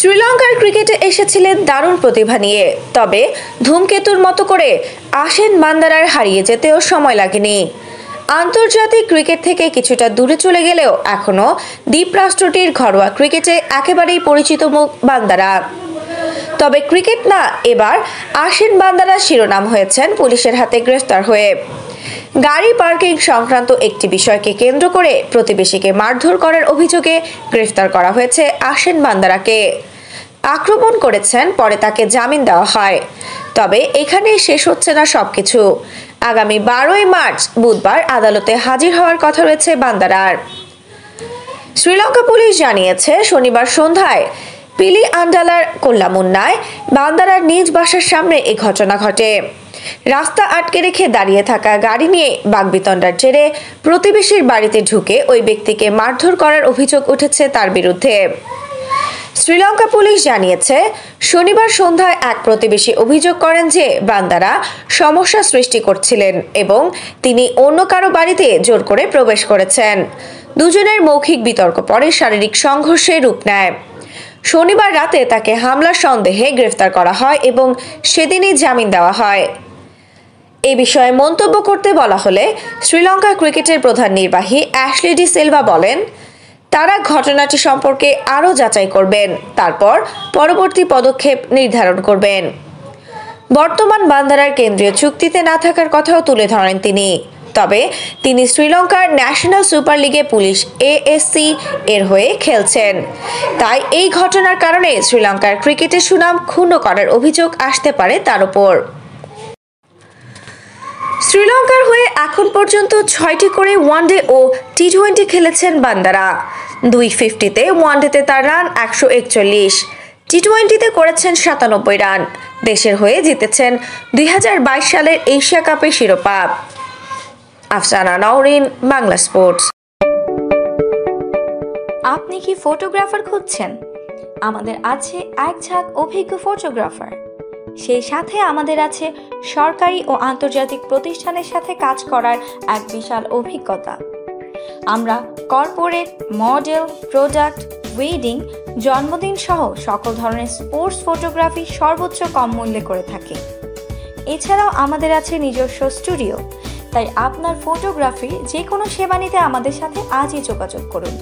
শ্রীলঙ্কার ক্রিকেটে এসেছিলেন দারুণ প্রতিভা নিয়ে, তবে ধূমকেতুর মতো করে আসেন বান্দারার হারিয়ে যেতেও সময় লাগেনি। আন্তর্জাতিক ক্রিকেট থেকে কিছুটা দূরে চলে গেলেও এখনও দ্বীপরাষ্ট্রটির ঘরোয়া ক্রিকেটে একেবারেই পরিচিত মুখ বান্দারা। তবে ক্রিকেট না, এবার আসেন বান্দারা শিরোনাম হয়েছেন পুলিশের হাতে গ্রেফতার হয়ে। গাড়ি পার্কিং সংক্রান্ত একটি বিষয়কে কেন্দ্র করে প্রতিবেশীকে মারধর করার অভিযোগে গ্রেফতার করা হয়েছে আসেন বান্দারাকে। আক্রমণ করেছেন, পরে তাকে জামিন দেওয়া হয়। তবে এখানেই শেষ হচ্ছে না সবকিছু। আগামী 12ই মার্চ বুধবার আদালতে হাজির হওয়ার কথা রয়েছে বান্দারার। শ্রীলঙ্কা পুলিশ জানিয়েছে, শনিবার সন্ধ্যায় পিলি আন্ডালার কোল্লামুন্নায় বান্দারার নিজ বাসার সামনে এই ঘটনা ঘটে। রাস্তা আটকে রেখে দাঁড়িয়ে থাকা গাড়ি নিয়ে বাকবিতণ্ডার জেরে প্রতিবেশীর বাড়িতে ঢুকে ওই ব্যক্তিকে মারধর করার অভিযোগ উঠেছে তার বিরুদ্ধে। শ্রীলঙ্কা পুলিশ জানিয়েছে, শনিবার সন্ধ্যায় এক প্রতিবেশী অভিযোগ করেন যে বান্দারা সমস্যা সৃষ্টি করছিলেন এবং তিনি অন্য কারো বাড়িতে জোর করে প্রবেশ করেছেন। দুজনের মৌখিক বিতর্ক পরে শারীরিক সংঘর্ষে রূপ নেয়। শনিবার রাতে তাকে হামলার সন্দেহে গ্রেফতার করা হয় এবং সেদিনই জামিন দেওয়া হয়। এ বিষয়ে মন্তব্য করতে বলা হলে শ্রীলঙ্কা ক্রিকেটের প্রধান নির্বাহী অ্যাশলি ডি সিলভা বলেন, তারা ঘটনাটি সম্পর্কে আরও যাচাই করবেন, তারপর পরবর্তী পদক্ষেপ নির্ধারণ করবেন। বর্তমান বান্দারার কেন্দ্রীয় চুক্তিতে না থাকার কথাও তুলে ধরেন তিনি। তবে তিনি শ্রীলঙ্কার ন্যাশনাল সুপার লিগে পুলিশ এএসসি এর হয়ে খেলছেন। তাই এই ঘটনার কারণে শ্রীলঙ্কার ক্রিকেটের সুনাম ক্ষুণ্ণ করার অভিযোগ আসতে পারে তার উপর। শ্রীলঙ্কার হয়ে এখন পর্যন্ত 6টি করে ওয়ানডে ও টি-20 খেলেছেন বান্দারা। 250-তে ওয়ানডেতে তার রান 141, টি-20তে করেছেন 97 রান। দেশের হয়ে জিতেছেন 2022 সালের এশিয়া কাপের শিরোপা। আফসানা নওরিন, বাংলা স্পোর্টস। আপনি কি ফটোগ্রাফার খুঁজছেন? আমাদের আছে এক ঝাঁক অভিজ্ঞ ফটোগ্রাফার। সেই সাথে আমাদের আছে সরকারি ও আন্তর্জাতিক প্রতিষ্ঠানের সাথে কাজ করার এক বিশাল অভিজ্ঞতা। আমরা কর্পোরেট, মডেল, প্রোডাক্ট, ওয়েডিং, জন্মদিন সহ সকল ধরনের স্পোর্টস ফটোগ্রাফি সর্বোচ্চ কম মূল্যে করে থাকি। এছাড়াও আমাদের আছে নিজস্ব স্টুডিও। তাই আপনার ফটোগ্রাফির যে কোনো সেবা নিতে আমাদের সাথে আজই যোগাযোগ করুন।